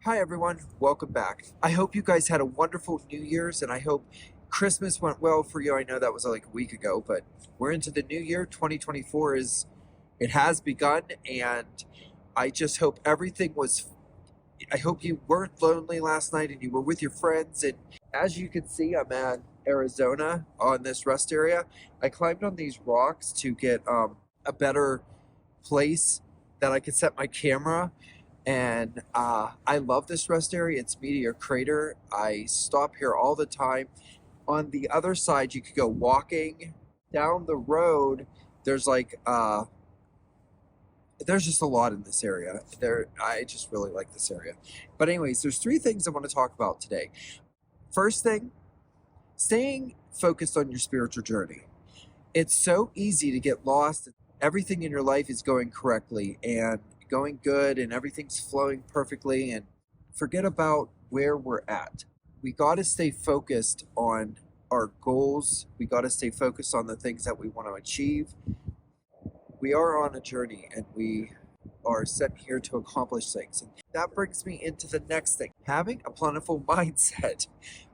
Hi everyone, welcome back. I hope you guys had a wonderful New Year's and I hope Christmas went well for you. I know that was like a week ago, but we're into the new year. 2024 it has begun, and I just hope I hope you weren't lonely last night and you were with your friends. And as you can see, I'm at Arizona on this rest area. I climbed on these rocks to get a better place that I could set my camera. And I love this rest area. It's Meteor Crater. I stop here all the time. On the other side, you could go walking down the road. There's there's just a lot in this area. I just really like this area. But anyways, there's three things I want to talk about today. First thing, staying focused on your spiritual journey. It's so easy to get lost. Everything in your life is going correctly and going good and everything's flowing perfectly, and forget about where we're at. We got to stay focused on our goals. We got to stay focused on the things that we want to achieve. We are on a journey and we are sent here to accomplish things. And that brings me into the next thing, having a plentiful mindset.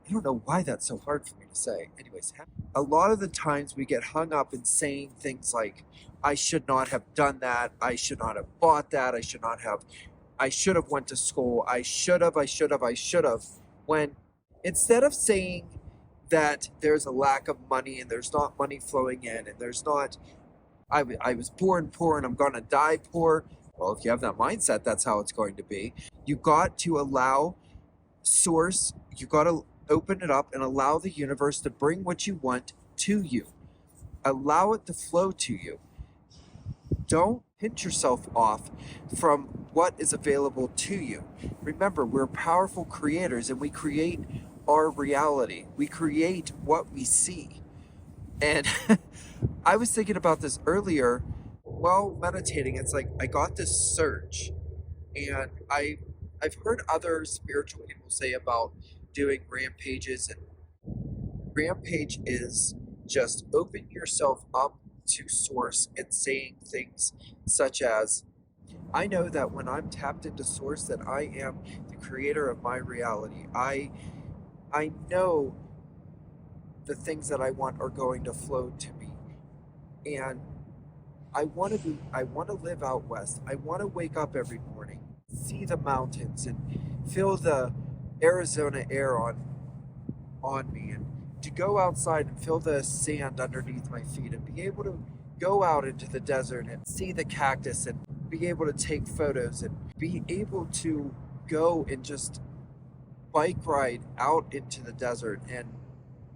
I don't know why that's so hard for me to say. Anyways, a lot of the times we get hung up in saying things like, I should not have done that. I should not have bought that. I should have went to school. I should have. When instead of saying that there's a lack of money and there's not money flowing in and there's not, I was born poor and I'm going to die poor. Well, if you have that mindset, that's how it's going to be. You got to allow source, you got to open it up and allow the universe to bring what you want to you. Allow it to flow to you. Don't pinch yourself off from what is available to you. Remember, we're powerful creators and we create our reality. We create what we see. And I was thinking about this earlier while meditating. It's like I got this surge, and I've heard other spiritual people say about doing rampages, and rampage is just open yourself up to source and saying things such as, I know that when I'm tapped into source that I am the creator of my reality. I know the things that I want are going to flow to me. And I want to live out west. I want to wake up every morning, see the mountains and feel the Arizona air on me, and to go outside and feel the sand underneath my feet and be able to go out into the desert and see the cactus and be able to take photos and be able to go and just bike ride out into the desert and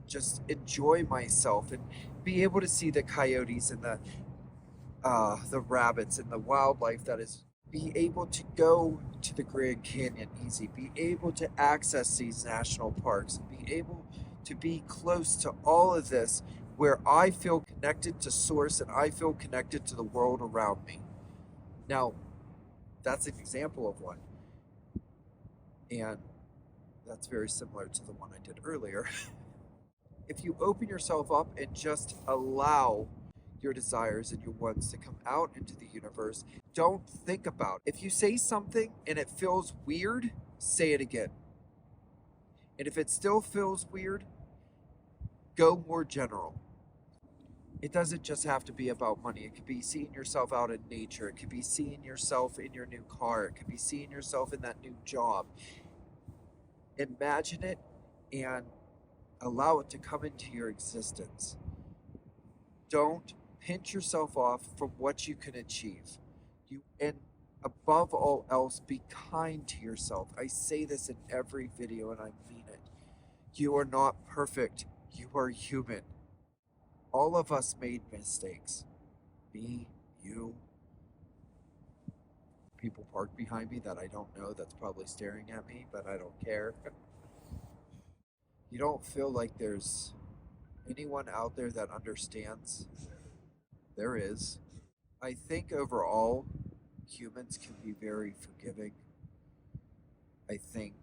just enjoy myself and be able to see the coyotes and the rabbits and the wildlife that is, be able to go to the Grand Canyon easy, be able to access these national parks, and be able to be close to all of this where I feel connected to source and I feel connected to the world around me. Now, that's an example of one. And that's very similar to the one I did earlier. If you open yourself up and just allow your desires and your wants to come out into the universe, don't think about it. If you say something and it feels weird, say it again. And if it still feels weird, go more general. It doesn't just have to be about money. It could be seeing yourself out in nature. It could be seeing yourself in your new car. It could be seeing yourself in that new job. Imagine it and allow it to come into your existence. Don't pinch yourself off from what you can achieve. And above all else, be kind to yourself. I say this in every video and I mean it. You are not perfect. You are human. All of us made mistakes. Me, you, people parked behind me that I don't know that's probably staring at me, but I don't care. You don't feel like there's anyone out there that understands? There is. I think overall, humans can be very forgiving. I think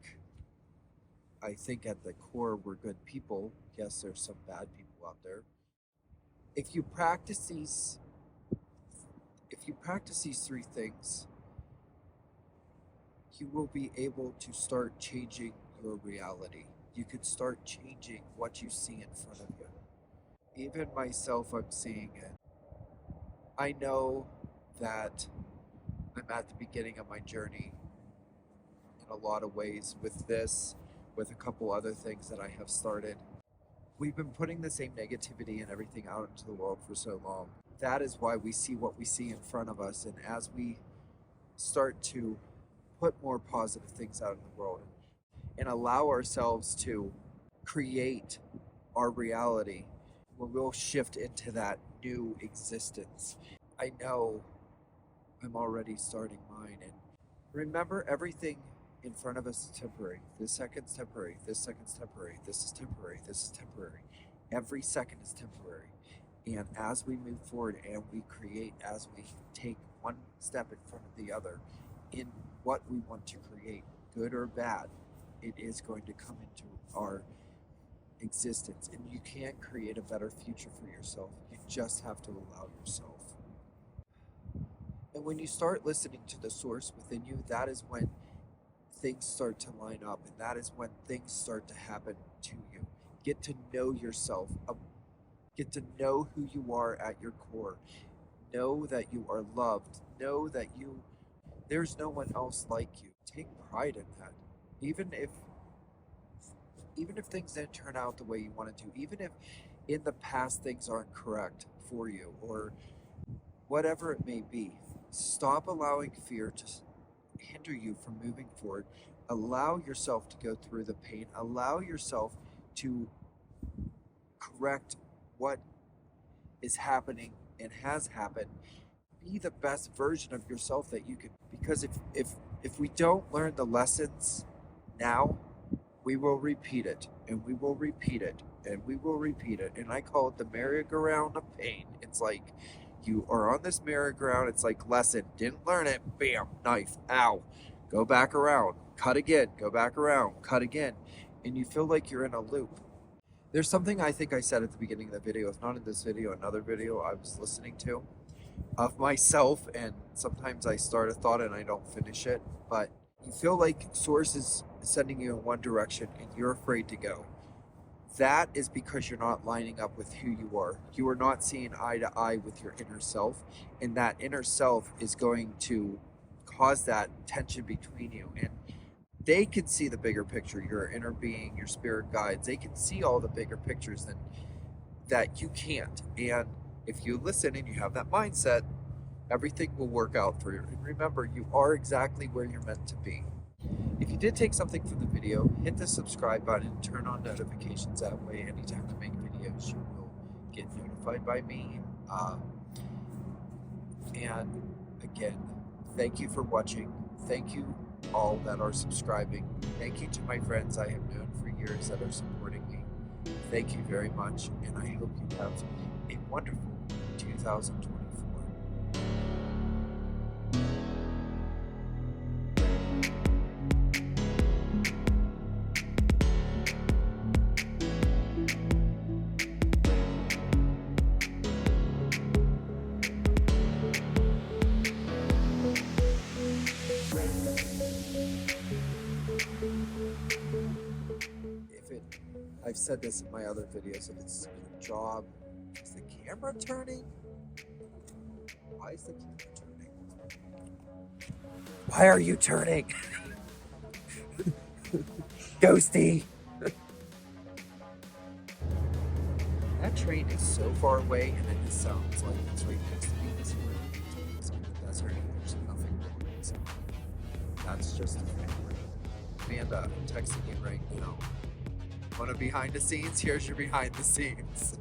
I think at the core we're good people. Yes, there's some bad people out there. If you practice these if you practice these three things, you will be able to start changing your reality. You could start changing what you see in front of you. Even myself, I'm seeing it. I know that I'm at the beginning of my journey in a lot of ways with this, with a couple other things that I have started. We've been putting the same negativity and everything out into the world for so long. That is why we see what we see in front of us. And as we start to put more positive things out in the world and allow ourselves to create our reality, we'll shift into that new existence. I know I'm already starting mine. And remember, everything in front of us is temporary. This second's temporary. This second's temporary. This is temporary. This is temporary. Every second is temporary. And as we move forward and we create, as we take one step in front of the other in what we want to create, good or bad, it is going to come into our existence. And you can create a better future for yourself. You just have to allow yourself. And when you start listening to the source within you, that is when things start to line up, and that is when things start to happen to you. Get to know yourself, get to know who you are at your core. Know that you are loved. Know that there's no one else like you. Take pride in that. Even if things didn't turn out the way you wanted to, even if in the past things aren't correct for you, or whatever it may be, stop allowing fear to hinder you from moving forward. Allow yourself to go through the pain. Allow yourself to correct what is happening and has happened. Be the best version of yourself that you can. Because if we don't learn the lessons now, we will repeat it, and we will repeat it, and we will repeat it. And I call it the merry-go-round of pain. It's like you are on this merry-go-round. It's like lesson. Didn't learn it. Bam, knife. Ow. Go back around. Cut again. Go back around. Cut again. And you feel like you're in a loop. There's something I think I said at the beginning of the video, if not in this video, another video I was listening to of myself, and sometimes I start a thought and I don't finish it, but you feel like source is sending you in one direction and you're afraid to go. That is because you're not lining up with who you are. You are not seeing eye to eye with your inner self, and that inner self is going to cause that tension between you. And they can see the bigger picture. Your inner being, your spirit guides, they can see all the bigger pictures that you can't. And if you listen and you have that mindset, everything will work out for you. And remember, you are exactly where you're meant to be. If you did take something from the video, hit the subscribe button and turn on notifications. That way, anytime I make videos, you will get notified by me. And again, thank you for watching. Thank you all that are subscribing. Thank you to my friends I have known for years that are supporting me. Thank you very much, and I hope you have a wonderful 2024. I've said this in my other videos, if it's your job, is the camera turning? Why is the camera turning? Why are you turning? Ghosty! That train is so far away, and it sounds like it's right next to me. It's in the desert, and there's nothing going on. So that's just a thing. Amanda, I'm texting you right now. Want a behind the scenes? Here's your behind the scenes.